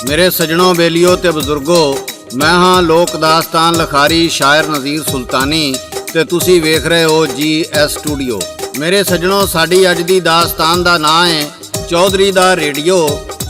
मेरे सजनों बेलियो ते बजुर्गो, मैं हाँ लोक दास्तान लिखारी शायर नज़ीर सुल्तानी ते तुसी वेख रहे हो GS स्टूडियो। मेरे सजनों, साडी अज दी दास्तान दा नाम है चौधरी दा रेडियो।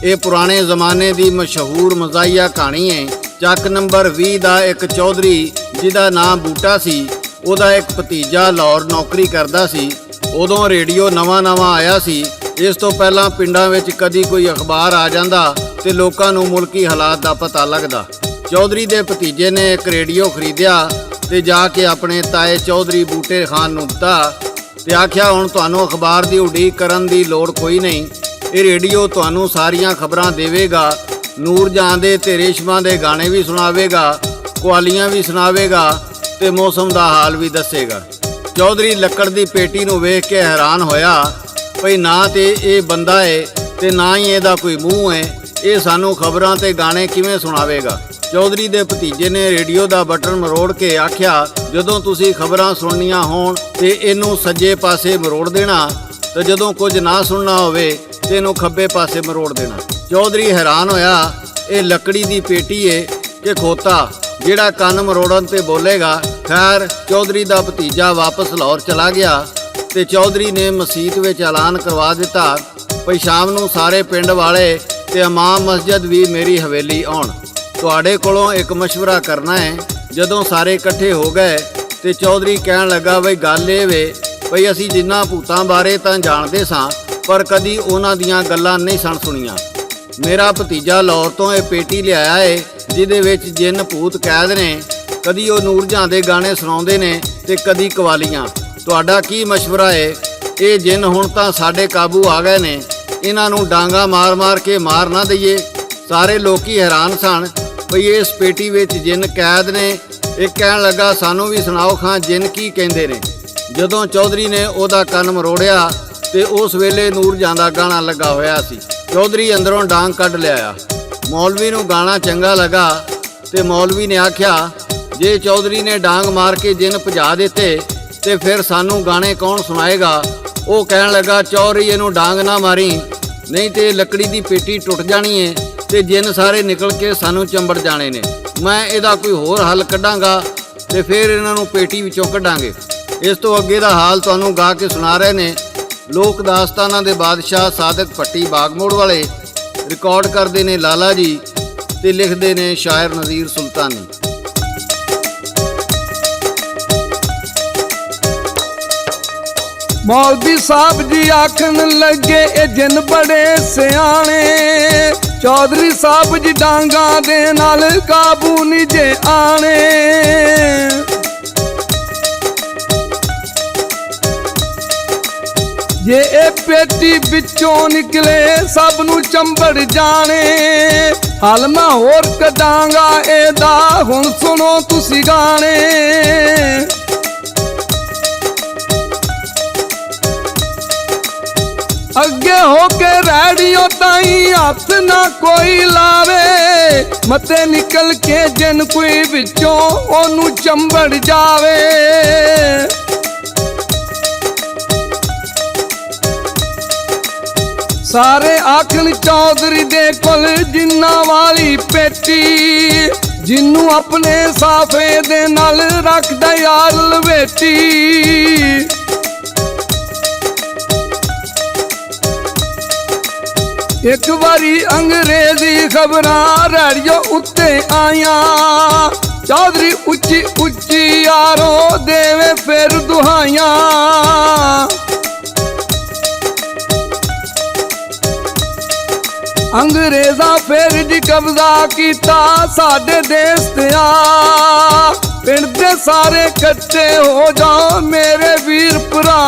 ये पुराने ज़माने दी मशहूर मज़ाहिया कहानी है। ਚੱਕ नंबर 20 ਦਾ एक चौधरी जिहदा नाम बूटा सी, ਉਹਦਾ एक भतीजा लाहौर नौकरी करदा सी। उदों रेडियो नवां आया सी। इस तो पहलां पिंडां विच कदी कोई अखबार आ जांदा ते लोकां नूं मुल्की हालात दा पता लगदा। चौधरी दे भतीजे ने एक रेडियो खरीदिया ते जाके अपने ताए चौधरी बूटे खान नूं दित्ता ते आखिया, हुण तुहानूं अखबार दी उडीक करन दी लोड़ कोई नहीं। ये रेडियो तुहानूं सारियां खबरां देवेगा, नूर जहां दे ते रेशमा दे गाने भी सुनावेगा, कवालियां भी सुनावेगा ते मौसम दा हाल भी दसेगा। चौधरी लक्कड़ दी पेटी नूं वेख के हैरान होया, भई ना ते ये बंदा है ते ना ही इहदा कोई मूँह है, ये सानू खबरां ते गाने किवें सुनावेगा। चौधरी दे भतीजे ने रेडियो दा बटन मरोड़ के आख्या, जदों तुसी खबरां सुननियां होण ते इनू सज्जे पासे मरोड़ देना ते जदों कुछ ना सुनना होवे ते इनू खब्बे पासे मरोड़ देना। चौधरी हैरान होया, ये लकड़ी दी पेटी है कि खोता जिहड़ा कन्न मरोड़न ते बोलेगा। खैर, चौधरी दा भतीजा वापस लाहौर चला गया ते चौधरी ने मसीत विच ऐलान करवा दिता, भई शाम नूं सारे पिंड वाले ते इमाम मस्जिद भी मेरी हवेली आउण। तुहाडे कोलों एक मशवरा करना है। जदों सारे इकट्ठे हो गए ते चौधरी कहण लगा, बई गल इह वे भई असीं जिन्हां भूतां बारे तां जाणदे सां, पर कदी उन्हां दियां गल्लां नहीं सन सुणीਆਂ। मेरा भतीजा लाहौर तो यह पेटी लिआया है जिहदे विच जिन भूत कैद ने। कदी वो नूर जहां दे गाने सुणाउंदे ने ते कदी कवालियां। तुहाडा की मशवरा है? ये जिन हुण तां साडे काबू आ गए ने, इन्हां नूं डांगा मार मार के मार ना दईए। सारे लोकी हैरान सन भई इस पेटी विच जिन कैद ने। एक कहण लगा, सानू भी सुणाओ खां जिन की कहिंदे ने। जदों चौधरी ने ओहदा कन्न मरोड़िया ते उस वेले नूर जहां दा गाना लगा होया सी। चौधरी अंदरों डांग कढ़ लिया। मौलवी नूं गाना चंगा लगा ते मौलवी ने आख्या, जे चौधरी ने डांग मार के जिन भजा दिते ते फिर सानू गाने कौन सुनाएगा। वो कहण लगा, चौधरी इनू डांग ना मारी, नहीं तो लकड़ी दी पेटी टुट जानी है ते जिन सारे निकल के सानू चंबड़ जाने ने। मैं इहदा कोई होर हल कढ़ांगा ते फिर इन्हां नूं पेटी विचों कढ़ांगे। इस तो अगे दा हाल तुहानूं गा के सुना रहे ने लोक दास्तानां दे बादशाह सादक भट्टी बागमोड़ वाले। रिकॉर्ड करते ने लाला जी ते लिखते ने शायर नज़ीर सुल्तानी। मौलवी साहब जी आखन लगे, ए जिन बड़े सियाने। चौधरी साहब जी डांगा दे नाल काबू नहीं जे आने। जे ए पेटी बिचों निकले सब नू चंबड़ जाने। हल मैं होर कढांगा एदा, हुण सुनो तुसी गाने। अगे होके रेडियो ताई हथ ना कोई लावे, मते निकल के जिन कोई बिचों ओनू चंबड़ जावे। सारे आखन चौधरी दे कोल जिन्ना वाली पेटी, जिन्नू अपने साफे दे नाल रखदा यार लवेटी। एक बारी अंग्रेजी खबरां रेडियो उत्ते आया। चौधरी उच्ची उच्ची यारो देवे फिर दुहाइयां। अंग्रेजा फिर जी कब्जा किया साडे देश ते आ। पिंड दे सारे कट्ठे हो जाओ मेरे वीर भरा।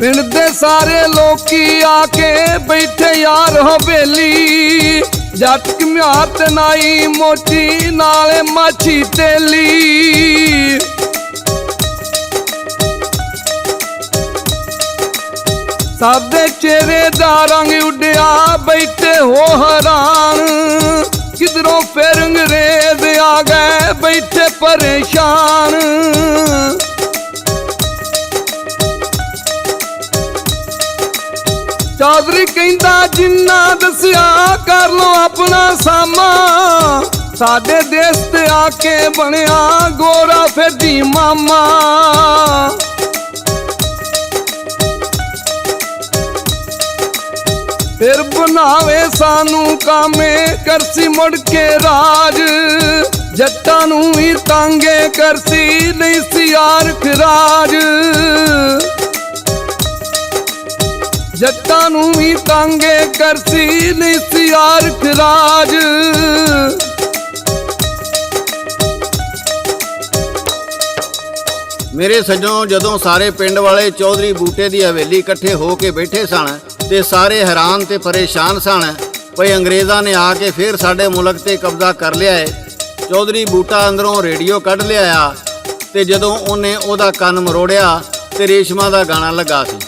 पिंड दे सारे लोकी आके बैठे यार हवेली। जट घमियार ते नाई मोची नाले माछी तेली। सब दे चेहरे दा रंग उड़िया बैठे हो हैरान। किधरों फिर अंग्रेज आ गए बैठे परेशान। ਚੌਧਰੀ ਕਹਿੰਦਾ ਜਿੰਨਾ ਦੱਸਿਆ ਕਰ ਲੋ ਆਪਣਾ ਸਾਮਾ, ਸਾਡੇ ਦੇਸ਼ ਤੇ ਆ ਕੇ ਬਣਿਆ ਗੋਰਾ ਫੇਦੀ ਮਾਮਾ। ਫਿਰ ਬਣਾਵੇ ਸਾਨੂੰ ਕਾਮੇ ਕਰਸੀ ਮੁੜ ਕੇ ਰਾਜ, ਜੱਟਾਂ ਨੂੰ ਵੀ ਤਾਂਗੇ ਕਰਸੀ ਨਹੀਂ ਸੀ ਯਾਰ ਖਰਾਜ। ਜੱਟਾਂ ਨੂੰ ਵੀ ਤਾਂਗੇ ਕਰਸੀ ਨਹੀਂ ਸੀ ਯਾਰ ਖਰਾਜ। ਮੇਰੇ ਸੱਜਣੋ, ਜਦੋਂ ਸਾਰੇ ਪਿੰਡ ਵਾਲੇ ਚੌਧਰੀ ਬੂਟੇ ਦੀ ਹਵੇਲੀ ਇਕੱਠੇ ਹੋ ਕੇ ਬੈਠੇ ਸਨ ਤੇ ਸਾਰੇ ਹੈਰਾਨ ਤੇ ਪਰੇਸ਼ਾਨ ਸਨ ਭਈ ਅੰਗਰੇਜ਼ਾਂ ਨੇ ਆ ਕੇ ਫਿਰ ਸਾਡੇ ਮੁਲਕ ਤੇ ਕਬਜ਼ਾ ਕਰ ਲਿਆ ਹੈ। ਚੌਧਰੀ ਬੂਟਾ ਅੰਦਰੋਂ ਰੇਡੀਓ ਕੱਢ ਲਿਆਇਆ ਤੇ ਜਦੋਂ ਉਹਨੇ ਉਹਦਾ ਕੰਨ ਮਰੋੜਿਆ ਤੇ ਰੇਸ਼ਮਾ ਦਾ ਗਾਣਾ ਲੱਗਾ ਸੀ।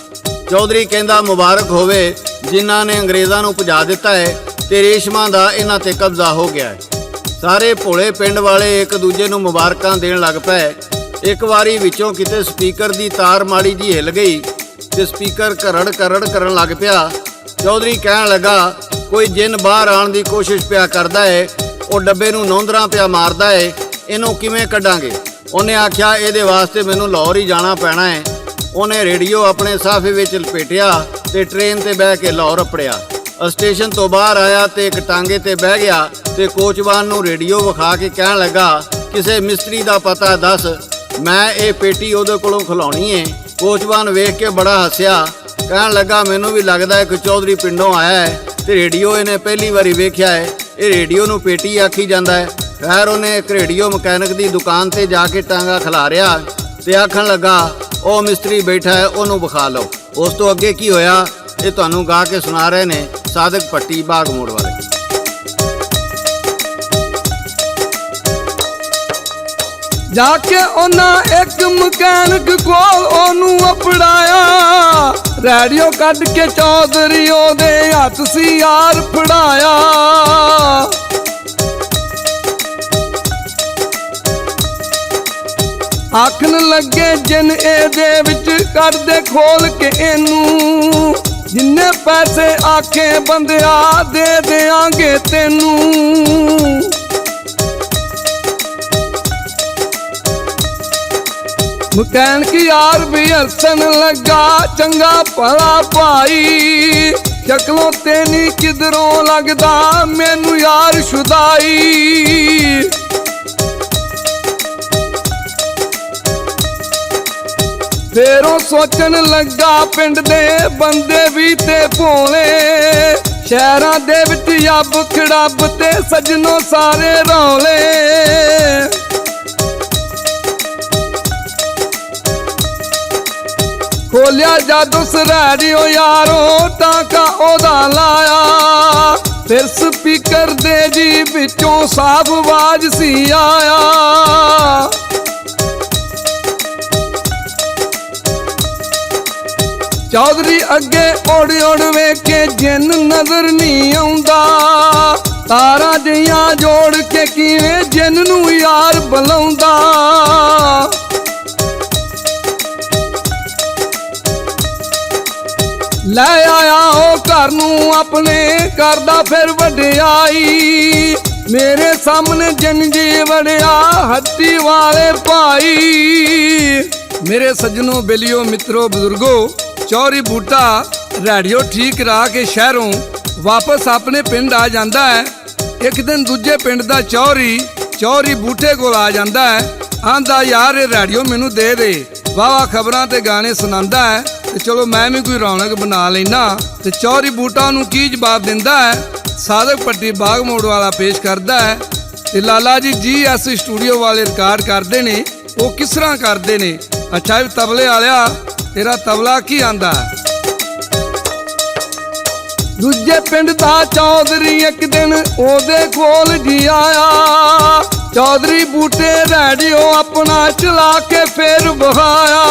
ਚੌਧਰੀ ਕਹਿੰਦਾ ਮੁਬਾਰਕ ਹੋਵੇ ਜਿਨ੍ਹਾਂ ਨੇ ਅੰਗਰੇਜ਼ਾਂ ਨੂੰ ਭਜਾ ਦਿੱਤਾ ਹੈ ਤੇ ਰੇਸ਼ਮਾ ਦਾ ਇਹਨਾਂ ਤੇ ਕਬਜ਼ਾ ਹੋ ਗਿਆ ਹੈ। ਸਾਰੇ ਭੋਲੇ ਪਿੰਡ ਵਾਲੇ ਇੱਕ ਦੂਜੇ ਨੂੰ ਮੁਬਾਰਕਾਂ ਦੇਣ ਲੱਗ ਪਏ। ਇੱਕ ਵਾਰੀ ਵਿੱਚੋਂ ਕਿਤੇ ਸਪੀਕਰ ਦੀ ਤਾਰ ਮਾੜੀ ਜੀ ਹਿੱਲ ਗਈ ਤੇ ਸਪੀਕਰ ਕਰੜ ਕਰਨ ਲੱਗ ਪਿਆ। ਚੌਧਰੀ ਕਹਿਣ ਲੱਗਾ ਕੋਈ ਜਿੰਨ ਬਾਹਰ ਆਉਣ ਦੀ ਕੋਸ਼ਿਸ਼ ਪਿਆ ਕਰਦਾ ਏ, ਉਹ ਡੱਬੇ ਨੂੰ ਨੌਂਦਰਾਂ ਪਿਆ ਮਾਰਦਾ ਏ, ਇਹਨੂੰ ਕਿਵੇਂ ਕੱਢਾਂਗੇ। ਉਹਨੇ ਆਖਿਆ ਇਹਦੇ ਵਾਸਤੇ ਮੈਨੂੰ ਲਾਹੌਰ ਹੀ ਜਾਣਾ ਪੈਣਾ ਹੈ। ਉਹਨੇ ਰੇਡੀਓ ਆਪਣੇ ਸਾਫੇ ਵਿੱਚ ਲਪੇਟਿਆ ਤੇ ਟ੍ਰੇਨ ਤੇ ਬਹਿ ਕੇ ਲਾਹੌਰ ਅੱਪੜਿਆ। ਸਟੇਸ਼ਨ ਤੋਂ ਬਾਹਰ ਆਇਆ ਤੇ ਇੱਕ ਟਾਂਗੇ ਤੇ ਬਹਿ ਗਿਆ ਤੇ ਕੋਚਵਾਨ ਨੂੰ ਰੇਡੀਓ ਵਿਖਾ ਕੇ ਕਹਿਣ ਲੱਗਾ ਕਿਸੇ ਮਿਸਤਰੀ ਦਾ ਪਤਾ ਦੱਸ, ਮੈਂ ਇਹ ਪੇਟੀ ਉਹਦੇ ਕੋਲੋਂ ਖਲਾਉਣੀ ਏ। ਕੋਚਵਾਨ ਵੇਖ ਕੇ ਬੜਾ ਹੱਸਿਆ, ਕਹਿਣ ਲੱਗਾ ਮੈਨੂੰ ਵੀ ਲੱਗਦਾ ਇੱਕ ਚੌਧਰੀ ਪਿੰਡੋਂ ਆਇਆ ਹੈ ਤੇ ਰੇਡੀਓ ਇਹਨੇ ਪਹਿਲੀ ਵਾਰੀ ਵੇਖਿਆ ਹੈ, ਇਹ ਰੇਡੀਓ ਨੂੰ ਪੇਟੀ ਆਖੀ ਜਾਂਦਾ ਹੈ। ਖੈਰ ਉਹਨੇ ਇੱਕ ਰੇਡੀਓ ਮਕੈਨਿਕ ਦੀ ਦੁਕਾਨ ਤੇ ਜਾ ਕੇ ਟਾਂਗਾ ਖਿਲਾਰਿਆ ਤੇ ਆਖਣ ਲੱਗਾ ਉਹ ਮਿਸਤਰੀ ਬੈਠਾ ਹੈ, ਉਹਨੂੰ ਵਿਖਾ ਲਓ। ਉਸ ਤੋਂ ਅੱਗੇ ਕੀ ਹੋਇਆ ਇਹ ਤੁਹਾਨੂੰ ਗਾ ਕੇ ਸੁਣਾ ਰਹੇ ਨੇ ਸਾਦਕ ਪੱਟੀ ਬਾਗ ਮੋੜ ਵਾਲੇ। ਜਾ ਕੇ ਉਹਨਾਂ ਇੱਕ ਮਕੈਨਿਕ ਕੋਲ ਉਹਨੂੰ ਅਪੜਾਇਆ, ਰੇਡੀਓ ਕੱਢ ਕੇ ਚੌਧਰੀ ਉਹਦੇ ਹੱਥ ਸੀ ਯਾਰ ਫੜਾਇਆ। ਆਖਣ ਲੱਗੇ ਜਿੰਨ ਇਹਦੇ ਵਿੱਚ ਕੱਢਦੇ ਖੋਲ ਕੇ ਇਹਨੂੰ, ਜਿੰਨੇ ਪੈਸੇ ਆਖੇ ਬੰਦਿਆ ਦੇ ਦਿਆਂਗੇ ਤੈਨੂੰ। ਮਕੈਨਿਕ ਯਾਰ ਵੀ ਹੱਸਣ ਲੱਗਾ ਚੰਗਾ ਭਲਾ ਭਾਈ, ਸ਼ਕਲੋਂ ਤੇ ਨੀ ਕਿਧਰੋਂ ਲੱਗਦਾ ਮੈਨੂੰ ਯਾਰ ਸ਼ੁਦਾਈ। ਫੇਰ ਉਹ ਸੋਚਣ ਲੱਗਾ ਪਿੰਡ ਦੇ ਬੰਦੇ ਵੀ ਤੇ ਭੋਲੇ, ਸ਼ਹਿਰਾਂ ਦੇ ਵਿੱਚ ਅੱਬ ਖੜੱਬ ਤੇ ਸੱਜਣੋ ਸਾਰੇ ਰੌਲੇ। ਖੋਲਿਆ ਜਦ ਉਸ ਰੇਡੀਓ ਯਾਰੋ ਟਾਂਕਾ ਉਹਦਾ ਲਾਇਆ, ਫਿਰ ਸਪੀਕਰ ਦੇ ਜੀ ਵਿੱਚੋਂ ਸਾਫ਼ ਆਵਾਜ਼ ਸੀ ਆਇਆ। ਚੌਧਰੀ ਅੱਗੇ ਉੜ ਵੇਖੇ ਜਿੰਨ ਨਜ਼ਰ ਨਹੀਂ ਆਉਂਦਾ, ਤਾਰਾਂ ਜਿਹੀਆਂ ਜੋੜ ਕੇ ਕਿਵੇਂ ਜਿੰਨ ਨੂੰ ਯਾਰ ਬੁਲਾਉਂਦਾ। ਲੈ ਆਇਆ ਉਹ ਘਰ ਨੂੰ ਆਪਣੇ, ਕਰਦਾ ਫਿਰ ਵਡਿਆਈ, ਮੇਰੇ ਸਾਹਮਣੇ ਜਿੰਨ ਜੀ ਵੜਿਆ ਹੱਟੀ ਵਾਲੇ ਭਾਈ। ਮੇਰੇ ਸੱਜਣੋ ਬੇਲੀਓ ਮਿੱਤਰੋ ਬਜ਼ੁਰਗੋ, ਚੌਧਰੀ ਬੂਟਾ ਰੇਡੀਓ ਠੀਕ ਕਰਾ ਕੇ ਸ਼ਹਿਰੋਂ ਵਾਪਸ ਆਪਣੇ ਪਿੰਡ ਆ ਜਾਂਦਾ ਹੈ। ਇੱਕ ਦਿਨ ਦੂਜੇ ਪਿੰਡ ਦਾ ਚੌਧਰੀ ਬੂਟੇ ਕੋਲ ਆ ਜਾਂਦਾ ਹੈ, ਆਂਦਾ ਯਾਰ ਇਹ ਰੇਡੀਓ ਮੈਨੂੰ ਦੇ ਦੇ, ਵਾਵਾ ਖਬਰਾਂ ਤੇ ਗਾਣੇ ਸੁਣਾਉਂਦਾ ਹੈ ਤੇ ਚਲੋ ਮੈਂ ਵੀ ਕੋਈ ਰੌਣਕ ਬਣਾ ਲੈਣਾ। ਤੇ ਚੌਧਰੀ ਬੂਟਾ ਨੂੰ ਕੀ ਜਵਾਬ ਦਿੰਦਾ ਹੈ, ਸਾਦਕ ਪੱਟੀ ਬਾਗ ਮੋੜ ਵਾਲਾ ਪੇਸ਼ ਕਰਦਾ ਹੈ ਤੇ ਲਾਲਾ ਜੀ GS ਸਟੂਡੀਓ ਵਾਲੇ ਰਿਕਾਰਡ ਕਰਦੇ ਨੇ। ਉਹ ਕਿਸ ਤਰ੍ਹਾਂ ਕਰਦੇ ਨੇ? ਅੱਛਾ ਵੀ ਤਬਲੇ ਵਾਲਿਆ ਤੇਰਾ ਤਬਲਾ ਕੀ ਆਂਦਾ? ਦੂਜੇ ਪਿੰਡ ਦਾ ਚੌਧਰੀ ਇੱਕ ਦਿਨ ਉਹਦੇ ਕੋਲ ਜੀ ਆਇਆ, ਚੌਧਰੀ ਬੂਟੇ ਰੇਡੀਓ ਆਪਣਾ ਚਲਾ ਕੇ ਫੇਰ ਵਹਾਇਆ।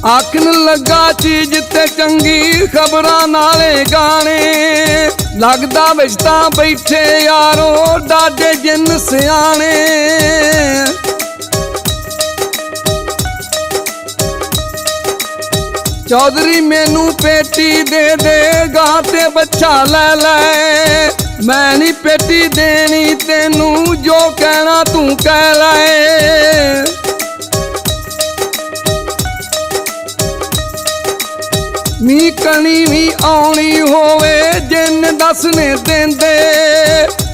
ਆਖਣ ਲੱਗਾ ਚੀਜ਼ ਤੇ ਚੰਗੀ ਖਬਰਾਂ ਨਾਲੇ ਗਾਣੇ, ਲੱਗਦਾ ਵਿੱਚ ਤਾਂ ਬੈਠੇ ਯਾਰੋ ਡਾਡੇ ਜਿੰਨ ਸਿਆਣੇ। ਚੌਧਰੀ ਮੈਨੂੰ ਪੇਟੀ ਦੇ ਦੇ ਗਾਂ ਤੇ ਬੱਚਾ ਲੈ ਲੈ, ਮੈਂ ਨਹੀਂ ਪੇਟੀ ਦੇਣੀ ਤੈਨੂੰ, ਜੋ ਕਹਿਣਾ ਤੂੰ ਕਹਿ ਲੈ। ਮੀਂਹ ਕਣੀ ਵੀ ਆਉਣੀ ਹੋਵੇ ਜਿੰਨ ਦੱਸਨੇ ਦਿੰਦੇ,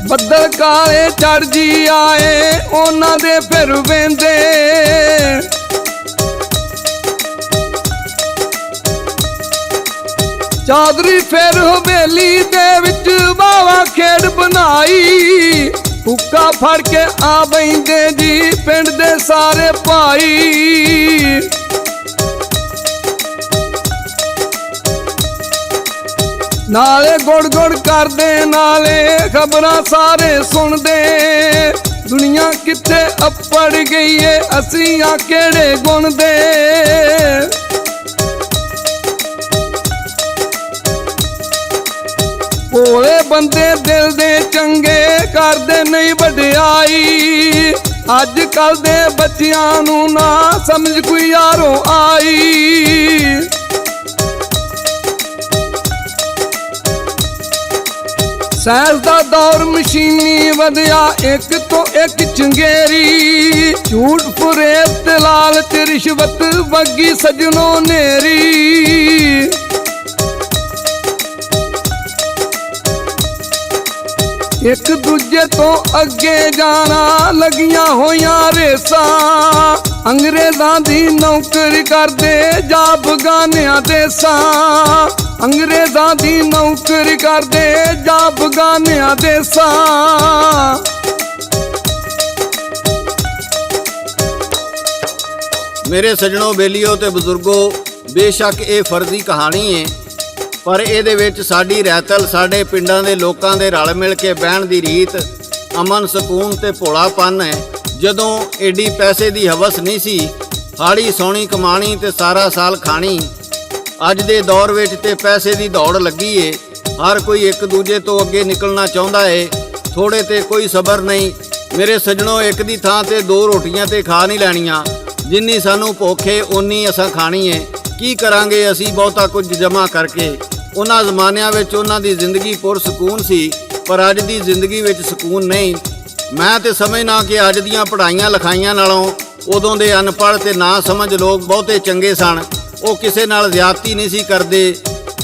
ਬੱਦਲ ਕਾਲੇ ਚੜ ਜੀ ਆਏ ਉਹਨਾਂ ਦੇ ਫਿਰ ਵੇਂਦੇ। ਚੌਧਰੀ ਫਿਰ ਹਵੇਲੀ ਦੇ ਵਿੱਚ ਬਾਵਾ ਖੇਡ ਬਣਾਈ, ਹੁੱਕਾ ਫੜ ਕੇ ਆ ਬੈਂਦੇ ਜੀ ਪਿੰਡ ਦੇ ਸਾਰੇ ਭਾਈ। ਨਾਲੇ ਗੁੜ ਗੁੜ ਕਰਦੇ ਨਾਲੇ ਖਬਰਾਂ ਸਾਰੇ ਸੁਣਦੇ, ਦੁਨੀਆ ਕਿੱਥੇ ਅੱਪੜ ਗਈ ਏ ਅਸੀਂ ਆ ਕਿਹੜੇ ਗੁਣ ਦੇ। ਭੋਲੇ ਬੰਦੇ ਦਿਲ ਦੇ ਚੰਗੇ ਕਰਦੇ ਨਹੀਂ ਵਡਿਆਈ, ਅੱਜ ਕੱਲ ਦੇ ਬੱਚਿਆਂ ਨੂੰ ਨਾ ਸਮਝ ਕੋਈ ਯਾਰੋ ਆਈ। ਸਾਇੰਸ ਦਾ ਦੌਰ ਮਸ਼ੀਨੀ ਵਧਿਆ ਇੱਕ ਤੋਂ ਇੱਕ ਚੰਗੇਰੀ, ਝੂਠ ਫਰੇਬ ਤੇ ਲਾਲਚ ਰਿਸ਼ਵਤ ਵਗੀ ਸਜਣੋ ਨੇਰੀ। ਇੱਕ ਦੂਜੇ ਤੋਂ ਅੱਗੇ ਜਾਣਾ ਲੱਗੀਆਂ ਹੋਈਆਂ ਰੇਸਾਂ, ਅੰਗਰੇਜ਼ਾਂ ਦੀ ਨੌਕਰੀ ਕਰਦੇ ਜਾਂ ਬਗਾਨਿਆਂ ਦੇਸਾਂ, ਅੰਗਰੇਜ਼ਾਂ ਦੀ ਨੌਕਰੀ ਕਰਦੇ ਜਾਂ ਬਗਾਨਿਆਂ ਦੇਸਾਂ। ਮੇਰੇ ਸੱਜਣੋ, ਬੇਲੀਓ ਤੇ ਬਜ਼ੁਰਗੋ, ਬੇਸ਼ੱਕ ਇਹ ਫਰਜ਼ੀ ਕਹਾਣੀ ਹੈ, ਪਰ ਇਹਦੇ ਵਿੱਚ ਸਾਡੀ ਰਹਿਤਲ ਸਾਡੇ ਪਿੰਡਾਂ ਦੇ ਲੋਕਾਂ ਦੇ ਰਲ ਮਿਲ ਕੇ ਬਹਿਣ ਦੀ ਰੀਤ, ਅਮਨ ਸਕੂਨ ਤੇ ਭੋਲਾਪਨ ਹੈ। ਜਦੋਂ ਏਡੀ ਪੈਸੇ ਦੀ ਹਵਸ ਨਹੀਂ ਸੀ, ਹਾੜੀ ਸੋਹਣੀ ਕਮਾਣੀ ਤੇ ਸਾਰਾ ਸਾਲ ਖਾਣੀ। ਅੱਜ ਦੇ ਦੌਰ ਵਿੱਚ ਤੇ ਪੈਸੇ ਦੀ ਦੌੜ ਲੱਗੀ ਏ, ਹਰ ਕੋਈ ਇੱਕ ਦੂਜੇ ਤੋਂ ਅੱਗੇ ਨਿਕਲਣਾ ਚਾਹੁੰਦਾ ਏ, ਥੋੜੇ ਤੇ ਕੋਈ ਸਬਰ ਨਹੀਂ। ਮੇਰੇ ਸੱਜਣੋ, ਇੱਕ ਦੀ ਥਾਂ ਤੇ ਦੋ ਰੋਟੀਆਂ ਤੇ ਖਾ ਨਹੀਂ ਲੈਣੀਆਂ, ਜਿੰਨੀ ਸਾਨੂੰ ਭੁੱਖ ਏ ਓਨੀ ਅਸਾਂ ਖਾਣੀ ਏ। ਕੀ ਕਰਾਂਗੇ ਅਸੀਂ ਬਹੁਤਾ ਕੁਝ ਜਮ੍ਹਾਂ ਕਰਕੇ। ਉਹਨਾਂ ਜ਼ਮਾਨਿਆਂ ਵਿੱਚ ਉਹਨਾਂ ਦੀ ਜ਼ਿੰਦਗੀ ਪੁਰਸਕੂਨ ਸੀ, ਪਰ ਅੱਜ ਦੀ ਜ਼ਿੰਦਗੀ ਵਿੱਚ ਸਕੂਨ ਨਹੀਂ। ਮੈਂ ਤੇ ਸਮਝਣਾ ਕਿ ਅੱਜ ਦੀਆਂ ਪੜ੍ਹਾਈਆਂ ਲਿਖਾਈਆਂ ਨਾਲੋਂ ਉਦੋਂ ਦੇ ਅਨਪੜ੍ਹ ਤੇ ਨਾ ਸਮਝ ਲੋਕ ਬਹੁਤੇ ਚੰਗੇ ਸਨ। ਉਹ ਕਿਸੇ ਨਾਲ ਜ਼ਿਆਦਤੀ ਨਹੀਂ ਸੀ ਕਰਦੇ,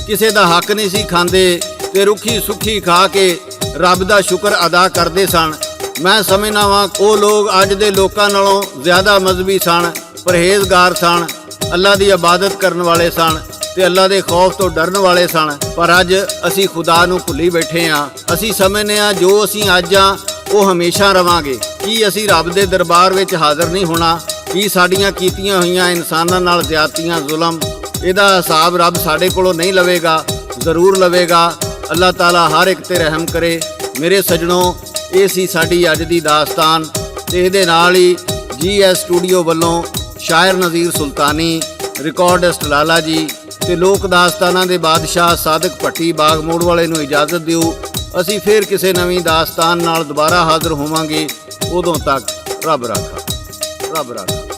ਕਿਸੇ ਦਾ ਹੱਕ ਨਹੀਂ ਸੀ ਖਾਂਦੇ ਤੇ ਰੁੱਖੀ ਸੁੱਖੀ ਖਾ ਕੇ ਰੱਬ ਦਾ ਸ਼ੁਕਰ ਅਦਾ ਕਰਦੇ ਸਨ। ਮੈਂ ਸਮਝਦਾ ਵਾਂ ਉਹ ਲੋਕ ਅੱਜ ਦੇ ਲੋਕਾਂ ਨਾਲੋਂ ਜ਼ਿਆਦਾ ਮਜ਼ਹਬੀ ਸਨ, ਪਰਹੇਜ਼ਗਾਰ ਸਨ, ਅੱਲਾ ਦੀ ਇਬਾਦਤ ਕਰਨ ਵਾਲੇ ਸਨ ਤੇ ਅੱਲਾ ਦੇ ਖੌਫ ਤੋਂ ਡਰਨ ਵਾਲੇ ਸਨ। ਪਰ ਅੱਜ ਅਸੀਂ ਖੁਦਾ ਨੂੰ ਭੁੱਲੀ ਬੈਠੇ ਹਾਂ। ਅਸੀਂ ਸਮਝਦੇ ਹਾਂ ਜੋ ਅਸੀਂ ਅੱਜ ਹਾਂ ਉਹ ਹਮੇਸ਼ਾ ਰਵਾਂਗੇ। ਕੀ ਅਸੀਂ ਰੱਬ ਦੇ ਦਰਬਾਰ ਵਿੱਚ ਹਾਜ਼ਰ ਨਹੀਂ ਹੋਣਾ? ਕੀ ਸਾਡੀਆਂ ਕੀਤੀਆਂ ਹੋਈਆਂ ਇਨਸਾਨਾਂ ਨਾਲ ਜ਼ਿਆਦਤੀਆਂ, ਜ਼ੁਲਮ, ਇਹਦਾ ਹਿਸਾਬ ਰੱਬ ਸਾਡੇ ਕੋਲੋਂ ਨਹੀਂ ਲਵੇਗਾ? ਜ਼ਰੂਰ ਲਵੇਗਾ। ਅੱਲਾਹ ਤਾਲਾ ਹਰ ਇੱਕ ਤੇ ਰਹਿਮ ਕਰੇ। ਮੇਰੇ ਸੱਜਣੋ, ਇਹ ਸੀ ਸਾਡੀ ਅੱਜ ਦੀ ਦਾਸਤਾਨ ਤੇ ਇਹਦੇ ਨਾਲ ਹੀ GS ਸਟੂਡੀਓ ਵੱਲੋਂ ਸ਼ਾਇਰ ਨਜ਼ੀਰ ਸੁਲਤਾਨੀ, ਰਿਕਾਰਡਿਸਟ ਲਾਲਾ ਜੀ ਤੇ ਲੋਕ ਦਾਸਤਾਨਾਂ ਦੇ ਬਾਦਸ਼ਾਹ ਸਾਦਕ ਭੱਟੀ ਬਾਗ ਮੋੜ ਵਾਲੇ ਨੂੰ ਇਜਾਜ਼ਤ ਦਿਓ। ਅਸੀਂ ਫਿਰ ਕਿਸੇ ਨਵੀਂ ਦਾਸਤਾਨ ਨਾਲ ਦੁਬਾਰਾ ਹਾਜ਼ਰ ਹੋਵਾਂਗੇ। ਉਦੋਂ ਤੱਕ ਰੱਬ ਰਾਖਾ, ਰੱਬ ਰਾਖਾ।